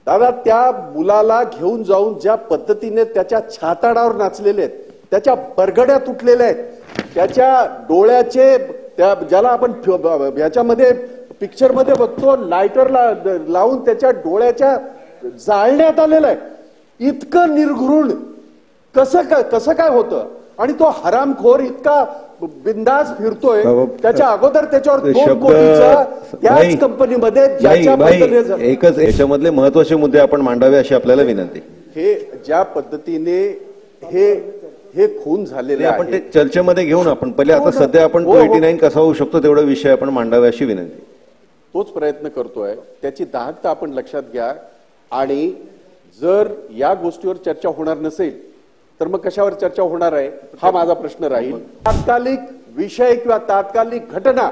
दादा त्या मुलाला घेऊन जाऊन ज्या पद्धतीने त्याच्या छाताडावर नाचलेले आहेत, त्याच्या बरगड्या तुटलेल्या आहेत, त्याच्या डोळ्याचे ज्याला आपण याच्यामध्ये पिक्चर मध्ये बघतो लायटरला लावून त्याच्या डोळ्याच्या जाळण्यात आलेलं आहे. इतकं निर्घृण कसं काय होतं? आणि तो हरामखोर इतका बिंदास फिरतोय. त्याच्या अगोदर त्याच्यावर 2 कोटीचा त्याच कंपनीमध्ये एकच याच्यामधले महत्वाचे मुद्दे आपण मांडावे अशी आपल्याला विनंती. हे ज्या पद्धतीने हे खून झालेले आपण ते चर्चेमध्ये घेऊन आपण पहिले आता सध्या आपण 289 कसा होऊ शकतो तेवढा विषय आपण मांडावे अशी विनंती. तोच प्रयत्न करतोय. त्याची दाहकता आपण लक्षात घ्या. आणि जर या गोष्टीवर चर्चा होणार नसेल तर मग कशावर चर्चा होणार आहे हा माझा प्रश्न राहील. तात्कालिक विषय किंवा तात्कालिक घटना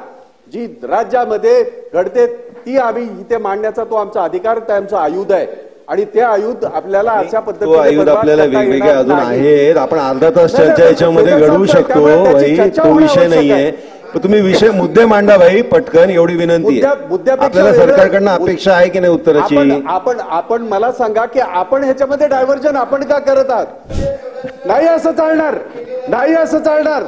जी राज्यामध्ये घडते ती आम्ही इथे मांडण्याचा तो आमचा अधिकार, ते आमचं आयुध आहे. आणि ते आयुध आपल्याला अशा पद्धतीने आयुध आपल्याला वेगवेगळे अजून आहेत. आपण अर्धा तास चर्चा याच्यामध्ये घडवू शकतो भाई, तो विषय नाहीये. तुम्ही विषय मुद्दे मांडा भाई पटकन, एवढी विनंती आहे. आपल्याला सरकारकडनं अपेक्षा आहे की नाही उत्तराची? आपण मला सांगा की आपण ह्याच्यामध्ये डायव्हर्जन आपण का करत आहात? नाही असं चालणार, नाही असं चालणार.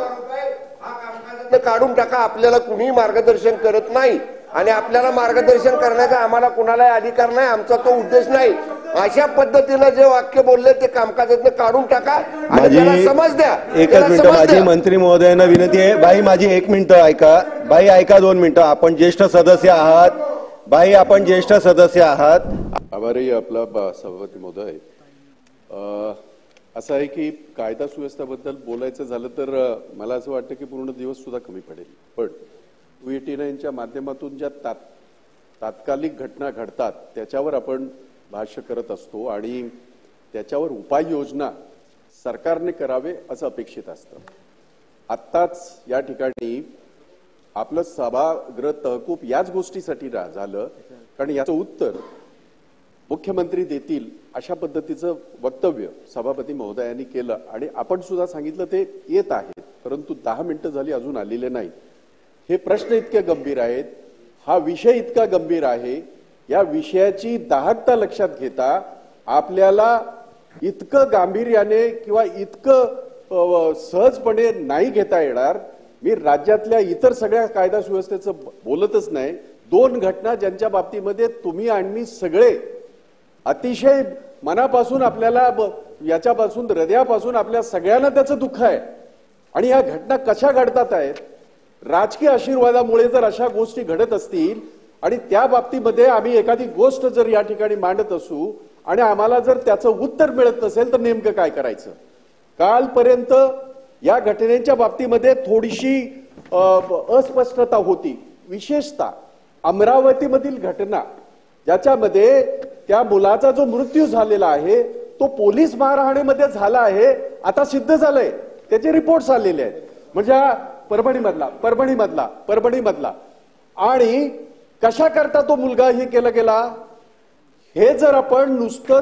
काढून टाका. आपल्याला कुणीही मार्गदर्शन करत नाही आणि आपल्याला मार्गदर्शन करण्याचा आम्हाला कुणालाही अधिकार नाही. आमचा तो उद्देश नाही. अशा पद्धतीनं जे वाक्य बोलले ते कामकाजातनं काढून टाका आणि त्याला समज द्या. एकच मिनिट, माझी मंत्री महोदयांना विनंती आहे. बाई माझी 1 मिनिट ऐका. बाई ऐका 2 मिनिटं. आपण ज्येष्ठ सदस्य आहात. बाई आपण ज्येष्ठ सदस्य आहात. आभारी आपला सभापती महोदय. असं आहे की कायदा सुव्यवस्थेबद्दल बोलायचं झालं तर मला असं वाटतं की पूर्ण दिवस सुद्धा कमी पडेल. पण 289च्या माध्यमातून ज्या तात्कालिक घटना घडतात त्याच्यावर आपण भाष्य करत असतो आणि त्याच्यावर उपाययोजना सरकारने करावे असं अपेक्षित असतं. आत्ताच या ठिकाणी आपलं सभागृह तहकूब याच गोष्टीसाठी झालं कारण याचं उत्तर मुख्यमंत्री देतील अशा पद्धतीचं वक्तव्य सभापती महोदयांनी केलं आणि आपण सुद्धा सांगितलं ते येत आहे. परंतु 10 मिनिटं झाली अजून आलेले नाही. हे प्रश्न इतके गंभीर आहेत, हा विषय इतका गंभीर आहे, या विषयाची दाहकता लक्षात घेता आपल्याला इतकं गांभीर्याने किंवा इतकं सहजपणे नाही घेता येणार. मी राज्यातल्या इतर सगळ्या कायदा सुव्यवस्थेचं बोलतच नाही. 2 घटना ज्यांच्या बाबतीमध्ये तुम्ही आणि मी सगळे अतिशय मनापासून आपल्याला याच्यापासून हृदयापासून आपल्या सगळ्यांना त्याचं दुःख आहे. आणि या घटना कशा घडतात आहेत? राजकीय आशीर्वादामुळे जर अशा गोष्टी घडत असतील आणि त्या बाबतीमध्ये आम्ही एखादी गोष्ट जर या ठिकाणी मांडत असू आणि आम्हाला जर त्याचं उत्तर मिळत नसेल तर नेमकं काय करायचं? कालपर्यंत या घटनेच्या बाबतीमध्ये थोडीशी अस्पष्टता होती. विशेषतः अमरावतीमधील घटना ज्याच्यामध्ये त्या मुलाचा जो मृत्यू झालेला आहे तो पोलीस मारहाणीमध्ये झाला आहे, आता सिद्ध झालंय. त्याचे रिपोर्ट्स आलेले आहेत. म्हणजे परभणीमधला आणि कशा करता तो मुलगा हे केला गेला हे जर आपण नुसतं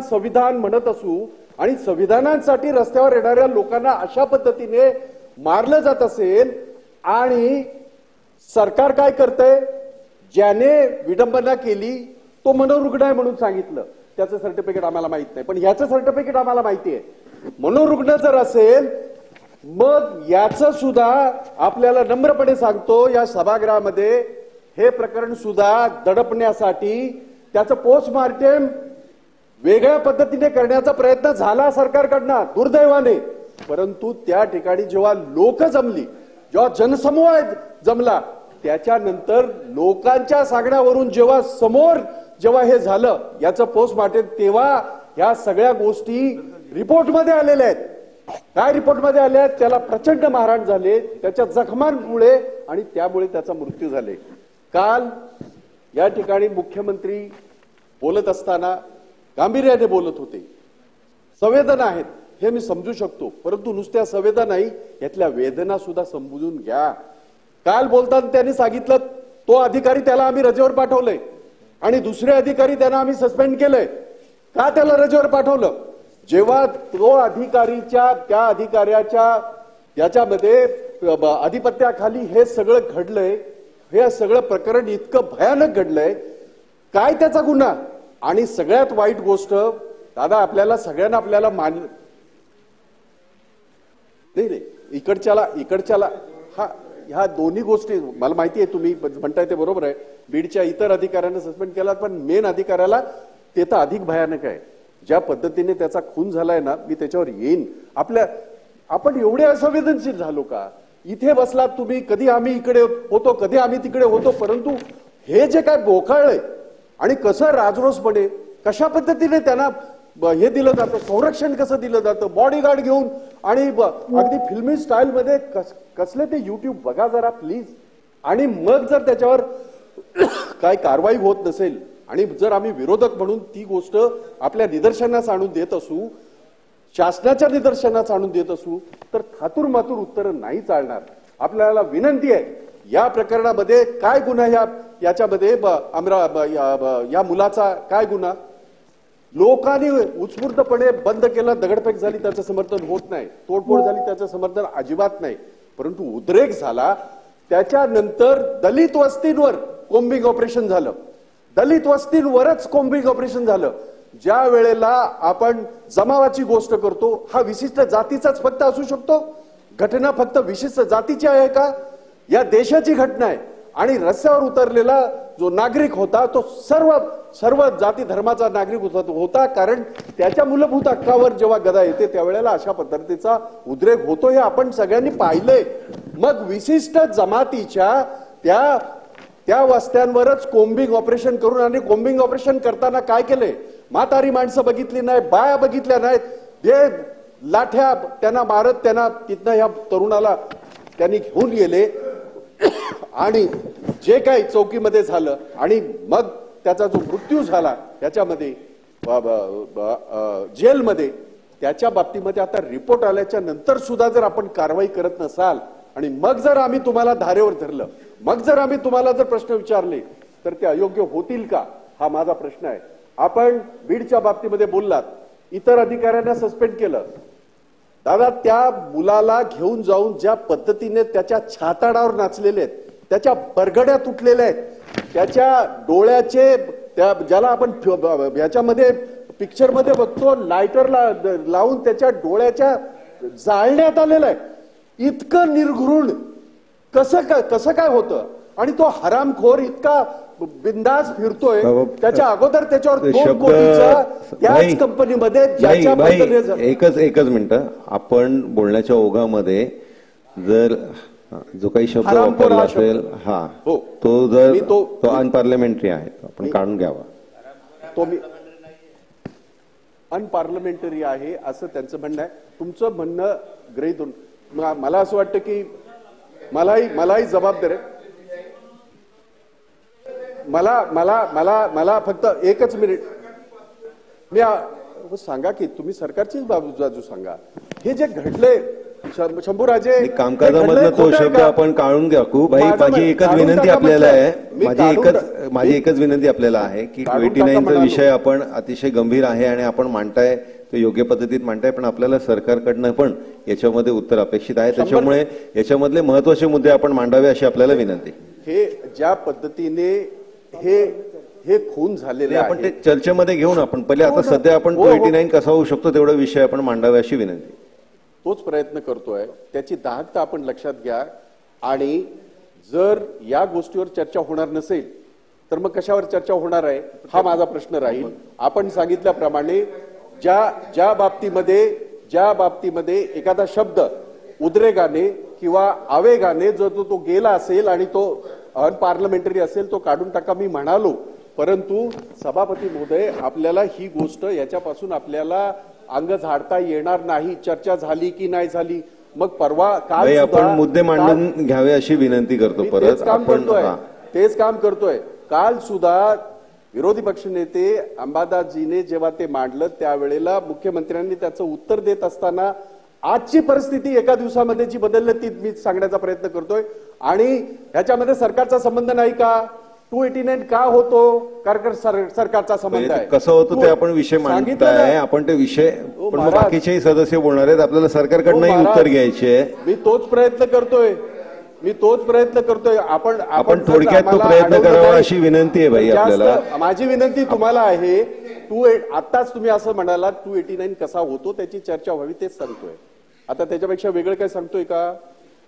संविधान म्हणत असू आणि संविधानासाठी रस्त्यावर येणाऱ्या लोकांना अशा पद्धतीने मारलं जात असेल आणि सरकार काय करतंय? ज्याने विडंबना केली तो मनोरुग्ण आहे म्हणून सांगितलं. त्याचं सर्टिफिकेट आम्हाला माहित नाही, पण ह्याचं सर्टिफिकेट आम्हाला माहिती आहे. मनोरुग्ण जर असेल मग याचं सुद्धा आपल्याला नम्रपणे सांगतो या सभागृहामध्ये हे प्रकरण सुद्धा दडपण्यासाठी त्याचं पोस्टमार्टम वेगळ्या पद्धतीने करण्याचा प्रयत्न झाला सरकारकडनं दुर्दैवाने. परंतु त्या ठिकाणी जेव्हा लोक जमली, जेव्हा जनसमूह जमला, त्याच्यानंतर लोकांच्या सांगण्यावरून जेव्हा हे झालं याचं पोस्टमार्टम, तेव्हा या सगळ्या गोष्टी रिपोर्टमध्ये आलेल्या आहेत. काय रिपोर्टमध्ये आले आहेत? त्याला प्रचंड मारहाण झाले, त्याच्या जखमांमुळे आणि त्यामुळे त्याचा मृत्यू झाले. काल या ठिकाणी मुख्यमंत्री बोलत असताना गांभीर्याने बोलत होते. संवेदना आहेत हे मी समजू शकतो, परंतु नुसत्या संवेदना नाही, यातल्या वेदना सुद्धा समजून घ्या. काल बोलताना त्यांनी सांगितलं तो अधिकारी त्याला आम्ही रजेवर पाठवलंय आणि दुसरे अधिकारी त्यांना आम्ही सस्पेंड केलंय. का त्याला रजेवर पाठवलं? जेव्हा तो त्या अधिकाऱ्याच्या याच्यामध्ये अधिपत्याखाली हे सगळं घडलंय, हे सगळं प्रकरण इतकं भयानक घडलंय, काय त्याचा गुन्हा? आणि सगळ्यात वाईट गोष्ट दादा आपल्याला सगळ्यांना आपल्याला नाही इकडच्याला ह्या दोन्ही गोष्टी मला माहिती आहे तुम्ही म्हणताय ते बरोबर आहे. बीडच्या इतर अधिकाऱ्यांना सस्पेंड केला पण मेन अधिकाऱ्याला ते तर अधिक भयानक आहे. ज्या पद्धतीने त्याचा खून झालाय ना मी त्याच्यावर येईन. आपण एवढे असंवेदनशील झालो का? इथे बसलात तुम्ही, कधी आम्ही इकडे होतो कधी आम्ही तिकडे होतो, परंतु हे जे काय गोखाळलंय आणि कसं राजरोसपणे कशा पद्धतीने त्यांना हे दिलं जातं, संरक्षण कसं दिलं जातं, बॉडीगार्ड घेऊन आणि अगदी फिल्मी स्टाईल मध्ये कसले ते युट्यूब बघा जरा प्लीज. आणि मग जर त्याच्यावर काय कारवाई होत नसेल आणि जर आम्ही विरोधक म्हणून ती गोष्ट आपल्या निदर्शनास आणून देत असू, शासनाच्या निदर्शनास आणून देत असू, तर थातूर मातूर उत्तर नाही चालणार. आपल्याला विनंती आहे या प्रकरणामध्ये काय गुन्हा याच्यामध्ये या मुलाचा काय गुन्हा लोकांनी उत्स्फूर्तपणे बंद केला, दगडफेक झाली त्याचं समर्थन होत नाही, तोडफोड झाली त्याचं समर्थन अजिबात नाही, परंतु उद्रेक झाला. त्याच्यानंतर दलित वस्तींवर कोम्बिंग ऑपरेशन झालं, दलित वस्तींवरच कोम्बिंग ऑपरेशन झालं. ज्या वेळेला आपण जमावाची गोष्ट करतो, हा विशिष्ट जातीचाच फक्त असू शकतो? घटना फक्त विशिष्ट जातीची आहे का? या देशाची घटना आहे आणि रस्त्यावर उतरलेला जो नागरिक होता तो सर्व जाती धर्माचा नागरिक होता. कारण त्याच्या मूलभूत हक्कावर जेव्हा गदा येते त्यावेळेला अशा पद्धतीचा उद्रेक होतो हे आपण सगळ्यांनी पाहिलंय. मग विशिष्ट जमातीच्या त्या वस्त्यांवरच कोम्बिंग ऑपरेशन करून, आणि कोम्बिंग ऑपरेशन करताना काय केलंय? म्हातारी माणसं बघितली नाही, बाया बघितल्या नाहीत, हे लाठ्या त्यांना मारत त्यांना तिथनं ह्या तरुणाला त्यांनी घेऊन गेले आणि जे काही चौकीमध्ये झालं आणि मग त्याचा जो मृत्यू झाला त्याच्यामध्ये जेलमध्ये, त्याच्या बाबतीमध्ये आता रिपोर्ट आल्याच्या नंतर सुद्धा जर आपण कारवाई करत नसाल आणि मग जर आम्ही तुम्हाला धारेवर धरलं, मग जर आम्ही तुम्हाला जर प्रश्न विचारले तर ते अयोग्य होतील का? हा माझा प्रश्न आहे. आपण बीडच्या बाबतीमध्ये बोललात, इतर अधिकाऱ्यांना सस्पेंड केलं. दादा त्या मुलाला घेऊन जाऊन ज्या पद्धतीने त्याच्या छाताडावर नाचलेले आहेत, त्याच्या बरगड्या तुटलेल्या आहेत, त्याच्या डोळ्याचे ज्याला आपण याच्यामध्ये पिक्चर मध्ये बघतो लायटर लावून त्याच्या डोळ्याच्या जाळण्यात आलेलं आहे. इतकं निर्घृण कसं काय होतं? आणि तो हरामखोर इतका बिंदास फिरतोय. त्याच्या अगोदर त्याच्यावर 2 कोटीचा त्याच कंपनीमध्ये एकच मिनिटं, आपण बोलण्याच्या ओघामध्ये जर जो काही शब्द वापरला असेल तो अनपार्लमेंटरी आहे, आपण काढून घ्यावा. तो मी अनपार्लमेंटरी आहे असं त्यांचं म्हणणं आहे. तुमचं म्हणणं गृहीत होऊन मला असं वाटतं की मलाही जबाबदार आहे. मला फक्त एकच मिनिट मी सांगा की तुम्ही सरकारचीच बाजू सांगा. हे जे घडले शंभूराजे कामकाजामधला तो शब्द आपण काढून घ्या. भाई माझी एकच विनंती आपल्याला आहे, माझी एकच विनंती आपल्याला आहे की 289चा विषय आपण अतिशय गंभीर आहे आणि आपण मांडताय तो योग्य पद्धतीत मांडताय, पण आपल्याला सरकारकडनं पण याच्यामध्ये उत्तर अपेक्षित आहे. त्याच्यामुळे याच्यामधले महत्वाचे मुद्दे आपण मांडावे अशी आपल्याला विनंती. हे ज्या पद्धतीने हे खून झालेले आपण ते चर्चेमध्ये घेऊन आपण पहिले आता सध्या आपण 289 कसा होऊ शकतो तेवढा विषय आपण मांडावे अशी विनंती. तोच प्रयत्न करतोय, त्याची दाहकता आपण लक्षात घ्या. आणि जर या गोष्टीवर चर्चा होणार नसेल तर मग कशावर चर्चा होणार आहे हा माझा प्रश्न राहील. आपण सांगितल्याप्रमाणे ज्या बाबतीमध्ये एखादा शब्द उद्रेकाने किंवा आवेगाने जर तो गेला असेल आणि तो अनपार्लमेंटरी असेल तो काढून टाका मी म्हणालो, परंतु सभापती महोदय आपल्याला ही गोष्ट याच्यापासून आपल्याला अंग झाडता येणार नाही. चर्चा झाली की नाही झाली, मग परवा काल आपण मुद्दे मांडून घ्यावे अशी विनंती करतो. परत आपण तेच काम करतोय. काल सुद्धा विरोधी पक्षनेते अंबादासजीने जेव्हा ते मांडलं त्यावेळेला मुख्यमंत्र्यांनी त्याचं उत्तर देत असताना आजची परिस्थिती एका दिवसामध्ये जी बदलली ती मी सांगण्याचा प्रयत्न करतोय. आणि ह्याच्यामध्ये सरकारचा संबंध नाही का? 289 का होतो? कारण सरकारचा संबंध आहे. कसं होतं ते आपण विषय मांडताय, आपण ते विषय पण बाकीचेही सदस्य बोलणार आहेत, आपल्याला सरकारकडनंही उत्तर घ्यायचे. मी तोच प्रयत्न करतोय. आपण थोडक्यात तो प्रयत्न करावा अशी विनंती आहे भाई आपल्याला. माझी विनंती तुम्हाला आहे आताच तुम्ही असं म्हणाला 289 कसा होतो त्याची चर्चा व्हावी तेच सांगतोय. आता त्याच्यापेक्षा वेगळं काय सांगतोय का?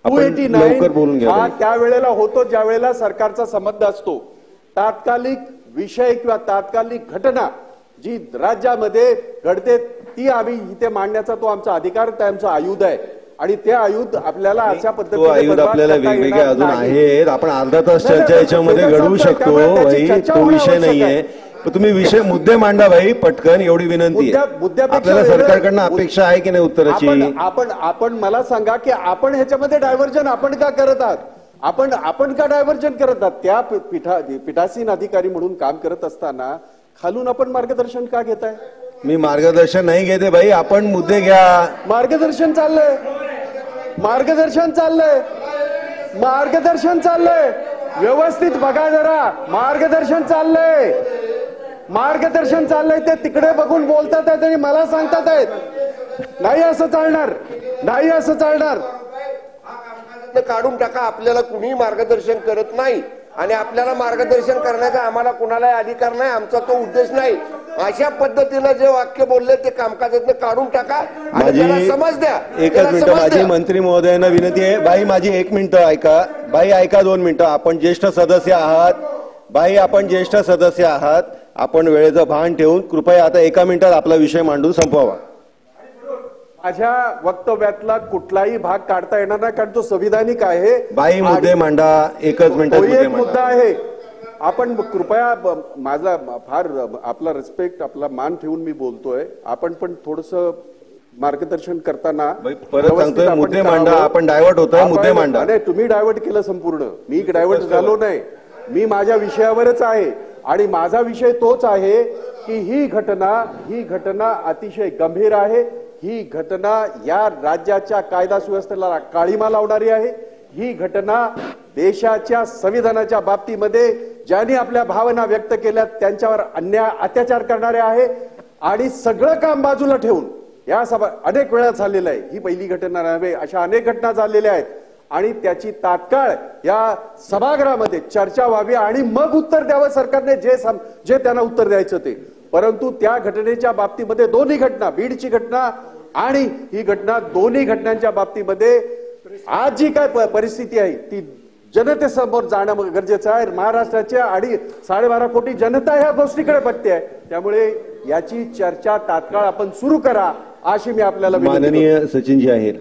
आपण लवकर बोलून 289 घ्या हा बाई. त्या वेळेला होतो ज्या वेळेला सरकारचा संबंध असतो. तात्कालिक विषय किंवा तात्कालिक घटना जी राज्यामध्ये घडते ती आम्ही इथे मांडण्याचा तो आमचा अधिकार, ते आमचं आयुध आहे आणि ते आयुध आपल्याला अशा तो पद्धतीने आयुध बरबाद आपल्याला करता वेगवेगळे येणार अजून नाही. आहेत. आपण अर्धा तास नाही, चर्चा नाही, याच्यामध्ये ते तर घडवू सांगतोय, शकतो त्यामुळे त्याची भाई, चर्चा तो होणं विषय आवश्यक नाहीये. आहे. पण तुम्ही मुद्दे मांडा भाई पटकन, एवढी विनंती आहे. मुद्द्यापेक्षा आपल्याला वेगळं- सरकारकडनं अपेक्षा आहे की नाही उत्तराची? आपण मला सांगा की आपण ह्याच्यामध्ये डायव्हर्जन आपण का करत आहात? आपण का डायव्हर्जन करत आहात? त्या पीठासीन अधिकारी म्हणून काम करत असताना खालून आपण मार्गदर्शन का घेताय? मी मार्गदर्शन नाही घेते भाई, आपण मुद्दे घ्या. मार्गदर्शन चाललंय, मार्गदर्शन चाललंय, मार्गदर्शन चाललंय. व्यवस्थित बघा जरा, मार्गदर्शन चाललंय, मार्गदर्शन चाललंय. ते तिकडे बघून बोलतात आहेत आणि मला सांगतात आहेत नाही असं चालणार, नाही असं चालणार. काढून टाका, आपल्याला कुणी मार्गदर्शन करत नाही आणि आपल्याला मार्गदर्शन करण्याचा आम्हाला कुणालाही अधिकार नाही, आमचा तो उद्देश नाही. अशा पद्धतीनं जे वाक्य बोलले ते कामकाजातनं काढून टाका आणि माझी त्याला समज द्या. एकच त्याला मिनिट, समज माझी द्या. मंत्री महोदयांना विनंती आहे. बाई माझी 1 मिनिट ऐका, बाई ऐका 2 मिनिटं. आपण ज्येष्ठ सदस्य आहात बाई, आपण ज्येष्ठ सदस्य आहात. आपण वेळेचं भान ठेवून कृपया आता 1 मिनिटात आपला विषय मांडून संपवावा. माझ्या वक्तव्यातला कुठलाही भाग काढता येणार नाही कारण तो संविधानिक आहे. बाई मुद्दे मांडा, एकच मिनिटात तो मुद्दे एक मुद्दा मांडा. आहे. आपण कृपया माझा फार आपला रिस्पेक्ट, आपला मान ठेवून मी बोलतोय. आपण पण थोडस मार्गदर्शन करताना बाई, परत सांगतोय मुद्दे मांडा. आपण डायव्हर्ट होतोय, मुद्दे मांडा. नाही, तुम्ही डायव्हर्ट केलं संपूर्ण, मी डायव्हर्ट झालो नाही. मी माझ्या विषयावरच आहे आणि माझा विषय तोच आहे की ही घटना अतिशय गंभीर आहे. ही घटना या राज्याच्या कायदा सुव्यवस्थेला काळीमा लावणारी आहे. ही घटना देशाच्या संविधानाच्या बाबतीमध्ये ज्यांनी आपल्या भावना व्यक्त केल्या त्यांच्यावर अन्याय अत्याचार करणारे आहे आणि सगळं काम बाजूला ठेवून या सभा अनेक वेळा झालेलं आहे. ही पहिली घटना नव्हे, अशा अनेक घटना झालेल्या आहेत आणि त्याची तात्काळ या सभागृहामध्ये चर्चा व्हावी आणि मग उत्तर द्यावं सरकारने जे त्यांना उत्तर द्यायचं ते. परंतु त्या घटनेच्या बाबतीमध्ये दोन्ही घटना, बीडची घटना आणि ही घटना, दोन्ही घटनांच्या बाबतीमध्ये आज जी काय परिस्थिती आहे ती जनतेसमोर जाणं गरजेचं आहे. महाराष्ट्राच्या आणि 12.5 कोटी जनता ह्या गोष्टीकडे बघते आहे. त्यामुळे याची चर्चा तात्काळ आपण सुरू करा अशी मी आपल्याला विनंती करतो. माननीय सचिनजी आहेर.